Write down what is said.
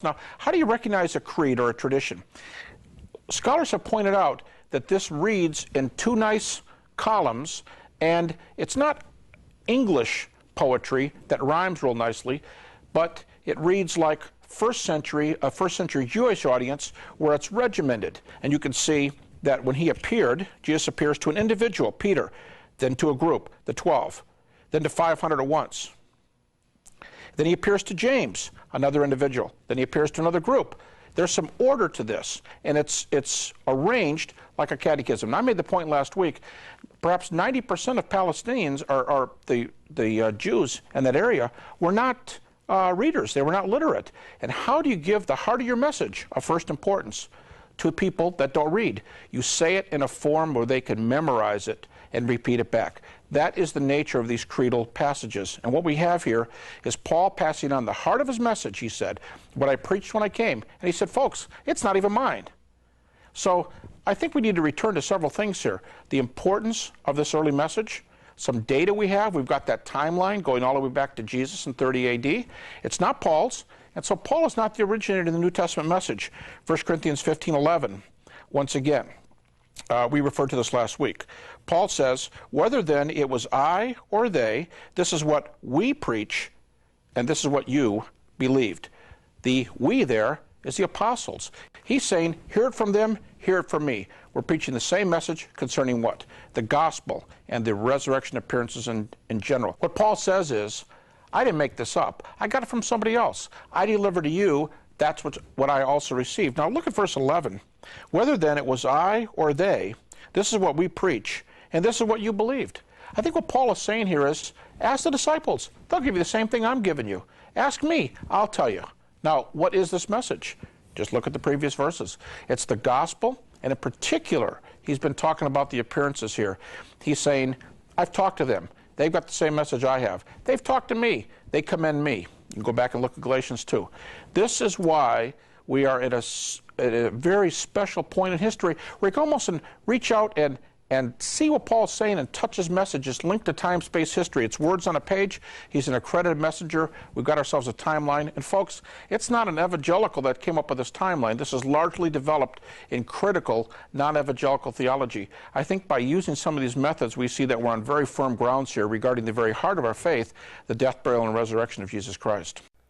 Now, how do you recognize a creed or a tradition? Scholars have pointed out that this reads in two nice columns, and it's not English poetry that rhymes real nicely, but it reads like a first century Jewish audience where it's regimented. And you can see that when he appeared, Jesus appears to an individual, Peter, then to a group, the 12, then to 500 at once. Then he appears to James, another individual. Then he appears to another group. There's some order to this, and it's arranged like a catechism. And I made the point last week, perhaps 90% of Palestinians, or the Jews in that area, were not readers. They were not literate. And how do you give the heart of your message of first importance to people that don't read? You say it in a form where they can memorize it and repeat it back. That is the nature of these creedal passages. And what we have here is Paul passing on the heart of his message, he said, what I preached when I came. And he said, folks, it's not even mine. So I think we need to return to several things here. The importance of this early message, some data we have. We've got that timeline going all the way back to Jesus in 30 AD. It's not Paul's. And so Paul is not the originator of the New Testament message. 1 Corinthians 15:11, once again. We referred to this last week. Paul says, whether then it was I or they, this is what we preach, and this is what you believed. The we there is the apostles. He's saying, hear it from them, hear it from me. We're preaching the same message concerning what? The gospel and the resurrection appearances in general. What Paul says is, I didn't make this up. I got it from somebody else. I delivered to you. That's what I also received. Now look at verse 11. Whether then it was I or they, this is what we preach, and this is what you believed. I think what Paul is saying here is, ask the disciples. They'll give you the same thing I'm giving you. Ask me. I'll tell you. Now, what is this message? Just look at the previous verses. It's the gospel, and in particular, he's been talking about the appearances here. He's saying, I've talked to them. They've got the same message I have. They've talked to me. They commend me. You can go back and look at Galatians 2. This is why we are at a very special point in history where you can almost reach out and see what Paul's saying and touch his message. It's linked to time, space, history. It's words on a page. He's an accredited messenger. We've got ourselves a timeline. And folks, it's not an evangelical that came up with this timeline. This is largely developed in critical, non-evangelical theology. I think by using some of these methods, we see that we're on very firm grounds here regarding the very heart of our faith, the death, burial, and resurrection of Jesus Christ.